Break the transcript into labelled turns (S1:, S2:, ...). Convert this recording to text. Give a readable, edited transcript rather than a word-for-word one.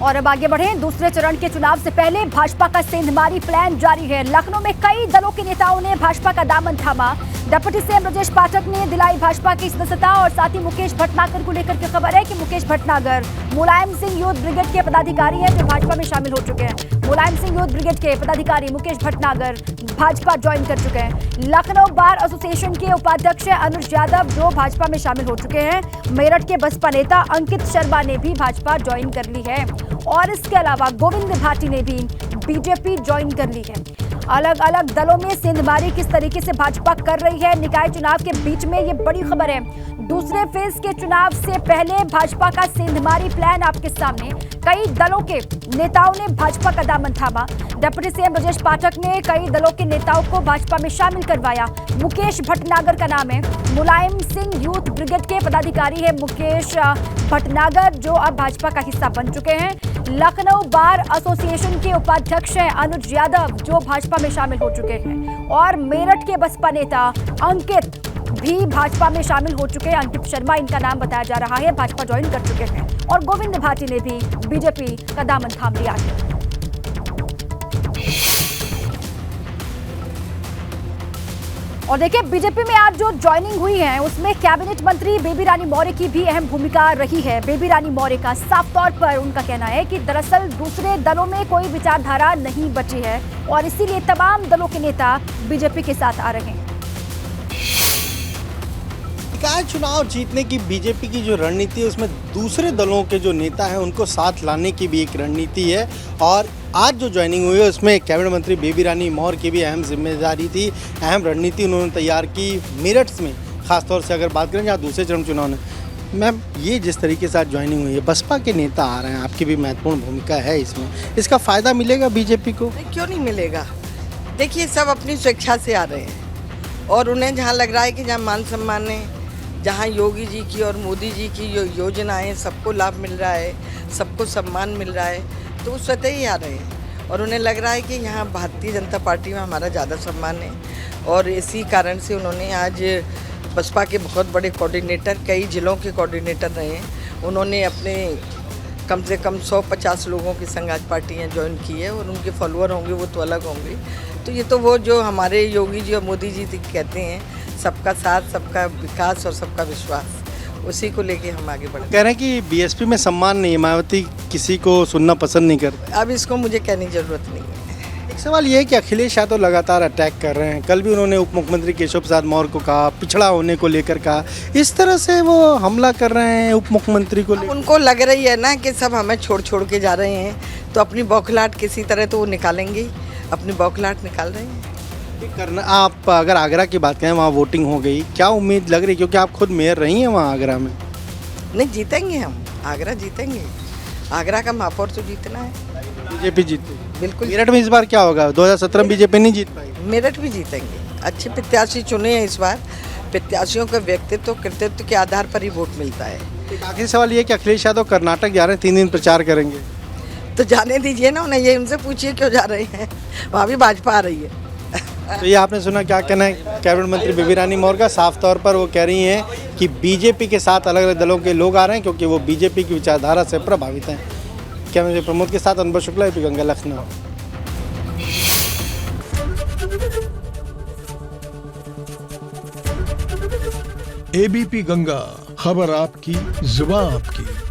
S1: और अब आगे बढ़े, दूसरे चरण के चुनाव से पहले भाजपा का सेंधमारी प्लान जारी है। लखनऊ में कई दलों के नेताओं ने भाजपा का दामन थामा। डिप्टी सीएम ब्रजेश पाठक ने दिलाई भाजपा की सदस्यता और साथ ही मुकेश भटनागर को लेकर के खबर है कि मुकेश भटनागर मुलायम सिंह यूथ ब्रिगेड के पदाधिकारी हैं जो भाजपा में शामिल हो चुके हैं। मुलायम सिंह यूथ ब्रिगेड के पदाधिकारी मुकेश भटनागर भाजपा ज्वाइन कर चुके हैं। लखनऊ बार एसोसिएशन के उपाध्यक्ष अनुज यादव जो भाजपा में शामिल हो चुके हैं। मेरठ के बसपा नेता अंकित शर्मा ने भी भाजपा ज्वाइन कर ली है और इसके अलावा गोविंद भाटी ने भी बीजेपी ज्वाइन कर ली है। अलग अलग दलों में सेंधमारी किस तरीके से भाजपा कर रही है। निकाय चुनाव के बीच में ये बड़ी खबर है। दूसरे फेज के चुनाव से पहले भाजपा का सेंधमारी प्लान आपके सामने। कई दलों के नेताओं ने भाजपा का दामन थामा। डिप्टी सीएम ब्रजेश पाठक ने कई दलों के नेताओं को भाजपा में शामिल करवाया। मुकेश भटनागर का नाम है। मुलायम सिंह यूथ ब्रिगेड के पदाधिकारी है मुकेश भटनागर जो अब भाजपा का हिस्सा बन चुके हैं। लखनऊ बार एसोसिएशन के उपाध्यक्ष हैं अनुज यादव जो भाजपा में शामिल हो चुके हैं और मेरठ के बसपा नेता अंकित भी भाजपा में शामिल हो चुके हैं। अंकित शर्मा इनका नाम बताया जा रहा है, भाजपा ज्वाइन कर चुके हैं और गोविंद भाटी ने भी बीजेपी का दामन थाम लिया है। और देखिए, बीजेपी में आज जो ज्वाइनिंग हुई है उसमें कैबिनेट मंत्री बेबी रानी मौर्य की भी अहम भूमिका रही है। बेबी रानी मौर्य का साफ तौर पर उनका कहना है कि दरअसल दूसरे दलों में कोई विचारधारा नहीं बची है और इसीलिए तमाम दलों के नेता बीजेपी के साथ आ रहे हैं।
S2: निकाय चुनाव जीतने की बीजेपी की जो रणनीति है उसमें दूसरे दलों के जो नेता हैं उनको साथ लाने की भी एक रणनीति है और आज जो ज्वाइनिंग हुई है उसमें कैबिनेट मंत्री बेबी रानी मौर्य की भी अहम जिम्मेदारी थी, अहम रणनीति उन्होंने तैयार की। मेरठ में खासतौर से अगर बात करें जहाँ दूसरे चरण चुनाव में, मैम ये जिस तरीके से आज ज्वाइनिंग हुई है, बसपा के नेता आ रहे हैं, आपकी भी महत्वपूर्ण भूमिका है इसमें, इसका फ़ायदा मिलेगा बीजेपी को?
S3: क्यों नहीं मिलेगा। देखिए, सब अपनी स्वेच्छा से आ रहे हैं और उन्हें जहाँ लग रहा है कि जहाँ मान सम्मान है, जहाँ योगी जी की और मोदी जी की जो योजनाएं सबको लाभ मिल रहा है, सबको सम्मान मिल रहा है, तो वो स्वतः ही आ रहे हैं और उन्हें लग रहा है कि यहाँ भारतीय जनता पार्टी में हमारा ज़्यादा सम्मान है और इसी कारण से उन्होंने आज बसपा के बहुत बड़े कोऑर्डिनेटर, कई जिलों के कोऑर्डिनेटर रहे हैं, उन्होंने अपने कम से कम 150 लोगों की संघ आज पार्टियाँ ज्वाइन की है और उनके फॉलोअर होंगे वो तो अलग होंगे। तो ये तो वो जो हमारे योगी जी और मोदी जी कहते हैं, सबका साथ, सबका विकास और सबका विश्वास, उसी को लेके हम आगे बढ़े।
S2: कह रहे हैं कि बीएसपी में सम्मान नहीं है, मायावती किसी को सुनना पसंद नहीं करते।
S3: अब इसको मुझे कहने की जरूरत नहीं है।
S2: एक सवाल ये है कि अखिलेश यादव लगातार अटैक कर रहे हैं। कल भी उन्होंने उप मुख्यमंत्री केशव प्रसाद मौर्य को कहा, पिछड़ा होने को लेकर कहा, इस तरह से वो हमला कर रहे हैं उप मुख्यमंत्री को लेकर।
S3: उनको लग रही है ना कि सब हमें छोड़ छोड़ के जा रहे हैं, तो अपनी बौखलाहट किसी तरह तो वो निकालेंगे, अपनी बौखलाहट निकाल रहे हैं।
S2: करना आप अगर आगरा की बात करें, वहाँ वोटिंग हो गई, क्या उम्मीद लग रही, क्योंकि आप खुद मेयर रही हैं वहाँ आगरा में?
S3: नहीं, जीतेंगे हम, आगरा जीतेंगे, आगरा का महापौर तो जीतना है।
S2: बीजेपी जीते
S3: बिल्कुल।
S2: मेरठ में इस बार क्या होगा? 2017 बीजेपी नहीं जीत पाई।
S3: मेरठ भी जीतेंगे, अच्छे प्रत्याशी चुने हैं इस बार। प्रत्याशियों का व्यक्तित्व कृतित्व के आधार पर ही वोट मिलता है।
S2: एक आखिरी सवाल ये कि अखिलेश यादव कर्नाटक जा रहे हैं, 3 दिन प्रचार करेंगे,
S3: तो जाने दीजिए ना उन्हें, ये उनसे पूछिए क्यों जा रहे हैं, वहाँ भी भाजपा आ रही है।
S2: तो ये आपने सुना, क्या कहना है कैबिनेट मंत्री बेबी रानी मौर्य का? साफ तौर पर वो कह रही हैं कि बीजेपी के साथ अलग अलग दलों के लोग आ रहे हैं क्योंकि वो बीजेपी की विचारधारा से प्रभावित हैं। कैमरे प्रमोद के साथ अनुभव शुक्ला, एबीपी गंगा, लखनऊ।
S4: एबीपी गंगा, खबर आपकी, जुबान आपकी।